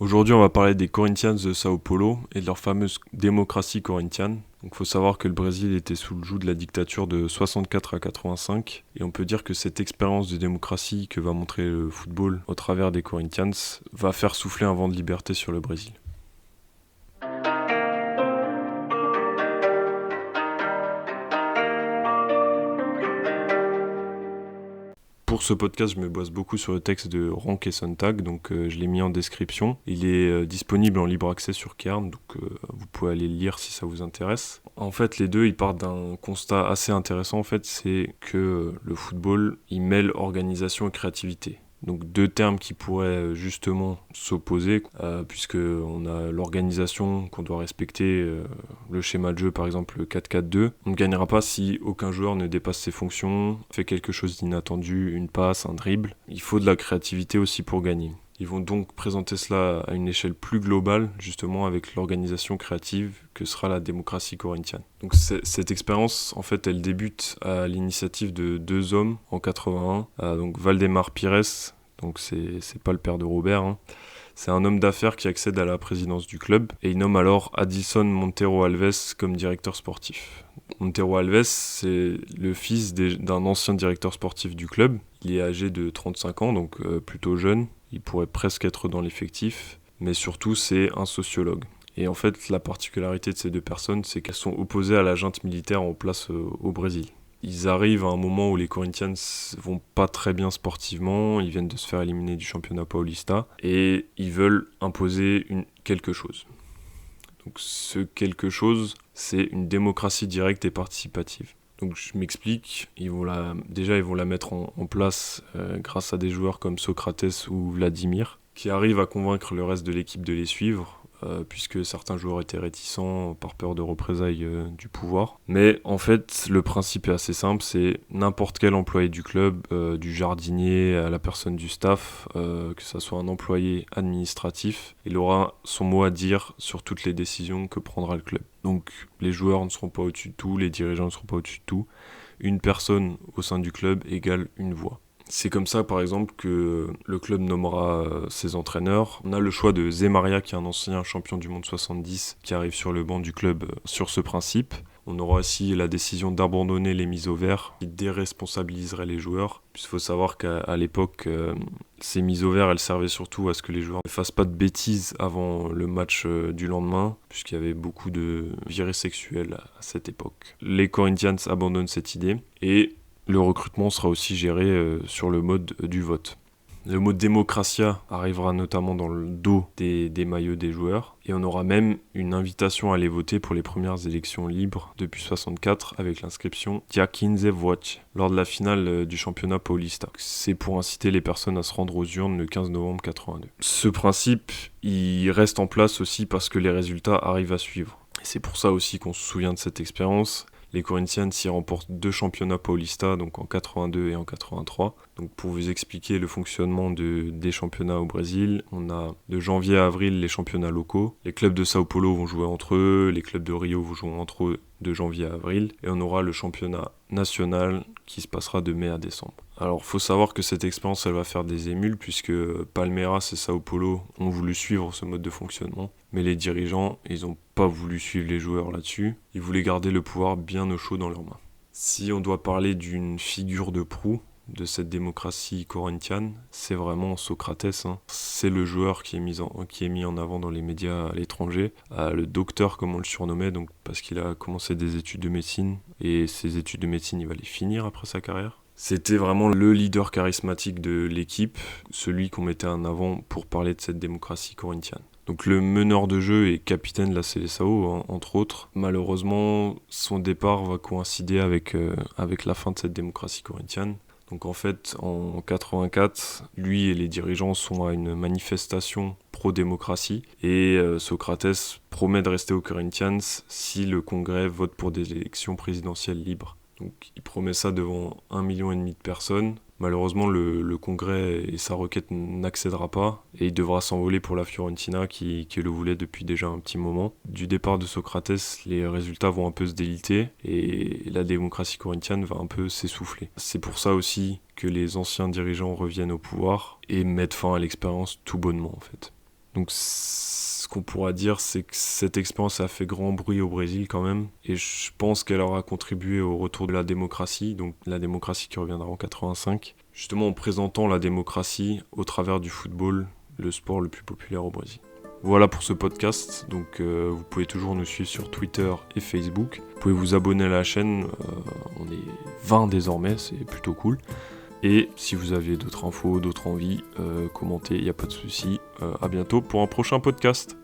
Aujourd'hui, on va parler des Corinthians de Sao Paulo et de leur fameuse démocratie corinthienne. Donc, il faut savoir que le Brésil était sous le joug de la dictature de 64 à 85, et on peut dire que cette expérience de démocratie que va montrer le football au travers des Corinthians va faire souffler un vent de liberté sur le Brésil. Pour ce podcast, je me base beaucoup sur le texte de Rank et Sontag, donc je l'ai mis en description. Il est disponible en libre accès sur Cairn, donc vous pouvez aller le lire si ça vous intéresse. En fait, les deux, ils partent d'un constat assez intéressant, en fait, c'est que le football, il mêle organisation et créativité. Donc deux termes qui pourraient justement s'opposer, puisque on a l'organisation qu'on doit respecter, le schéma de jeu par exemple le 4-4-2. On ne gagnera pas si aucun joueur ne dépasse ses fonctions, fait quelque chose d'inattendu, une passe, un dribble. Il faut de la créativité aussi pour gagner. Ils vont donc présenter cela à une échelle plus globale, justement avec l'organisation créative que sera la démocratie corinthienne. Donc cette expérience, en fait, elle débute à l'initiative de deux hommes en 81. Donc Valdemar Pires, donc c'est pas le père de Robert, hein. C'est un homme d'affaires qui accède à la présidence du club et il nomme alors Adilson Monteiro Alves comme directeur sportif. Monteiro Alves, c'est le fils d'un ancien directeur sportif du club. Il est âgé de 35 ans, donc plutôt jeune. Il pourrait presque être dans l'effectif, mais surtout c'est un sociologue. Et en fait, la particularité de ces deux personnes, c'est qu'elles sont opposées à la junte militaire en place au Brésil. Ils arrivent à un moment où les Corinthians vont pas très bien sportivement, ils viennent de se faire éliminer du championnat paulista, et ils veulent imposer quelque chose. Donc ce quelque chose, c'est une démocratie directe et participative. Donc je m'explique, ils vont la mettre en place grâce à des joueurs comme Socrates ou Vladimir, qui arrivent à convaincre le reste de l'équipe de les suivre, puisque certains joueurs étaient réticents par peur de représailles du pouvoir. Mais en fait, le principe est assez simple, c'est n'importe quel employé du club, du jardinier à la personne du staff, que ça soit un employé administratif, il aura son mot à dire sur toutes les décisions que prendra le club. Donc les joueurs ne seront pas au-dessus de tout, les dirigeants ne seront pas au-dessus de tout. Une personne au sein du club égale une voix. C'est comme ça, par exemple, que le club nommera ses entraîneurs. On a le choix de Zemaria, qui est un ancien champion du monde 70, qui arrive sur le banc du club sur ce principe. On aura aussi la décision d'abandonner les mises au vert, qui déresponsabiliserait les joueurs. Il faut savoir qu'à l'époque, ces mises au vert, elles servaient surtout à ce que les joueurs ne fassent pas de bêtises avant le match du lendemain, puisqu'il y avait beaucoup de virées sexuelles à cette époque. Les Corinthians abandonnent cette idée, et le recrutement sera aussi géré sur le mode du vote. Le mot démocratia arrivera notamment dans le dos des maillots des joueurs, et on aura même une invitation à aller voter pour les premières élections libres depuis 64 avec l'inscription Dia 15 vote lors de la finale du championnat paulista. C'est pour inciter les personnes à se rendre aux urnes le 15 novembre 82. Ce principe, il reste en place aussi parce que les résultats arrivent à suivre. Et c'est pour ça aussi qu'on se souvient de cette expérience. Les Corinthians y remportent 2 championnats paulista, donc en 82 et en 83. Donc pour vous expliquer le fonctionnement des championnats au Brésil, on a de janvier à avril les championnats locaux. Les clubs de Sao Paulo vont jouer entre eux, les clubs de Rio vont jouer entre eux de janvier à avril. Et on aura le championnat national qui se passera de mai à décembre. Alors faut savoir que cette expérience elle va faire des émules puisque Palmeiras et Sao Paulo ont voulu suivre ce mode de fonctionnement. Mais les dirigeants, ils n'ont pas voulu suivre les joueurs là-dessus. Ils voulaient garder le pouvoir bien au chaud dans leurs mains. Si on doit parler d'une figure de proue de cette démocratie corinthienne, c'est vraiment Socrates. C'est le joueur qui est mis en avant dans les médias à l'étranger. Le docteur, comme on le surnommait, donc, parce qu'il a commencé des études de médecine. Et ses études de médecine, il va les finir après sa carrière. C'était vraiment le leader charismatique de l'équipe, celui qu'on mettait en avant pour parler de cette démocratie corinthienne. Donc le meneur de jeu et capitaine de la Seleção, entre autres. Malheureusement, son départ va coïncider avec la fin de cette démocratie corinthienne. Donc en fait, en 84, lui et les dirigeants sont à une manifestation pro-démocratie et Socrates promet de rester aux Corinthians si le Congrès vote pour des élections présidentielles libres. Donc il promet ça devant 1,5 million de personnes. Malheureusement, le Congrès et sa requête n'accédera pas et il devra s'envoler pour la Fiorentina qui le voulait depuis déjà un petit moment. Du départ de Socrates, les résultats vont un peu se déliter et la démocratie corinthienne va un peu s'essouffler. C'est pour ça aussi que les anciens dirigeants reviennent au pouvoir et mettent fin à l'expérience tout bonnement en fait. Donc ce qu'on pourra dire, c'est que cette expérience a fait grand bruit au Brésil quand même, et je pense qu'elle aura contribué au retour de la démocratie, donc la démocratie qui reviendra en 85, justement en présentant la démocratie au travers du football, le sport le plus populaire au Brésil. Voilà pour ce podcast, donc vous pouvez toujours nous suivre sur Twitter et Facebook. Vous pouvez vous abonner à la chaîne, on est 20 désormais, c'est plutôt cool. Et si vous avez d'autres infos, d'autres envies, commentez, il n'y a pas de souci. À bientôt pour un prochain podcast.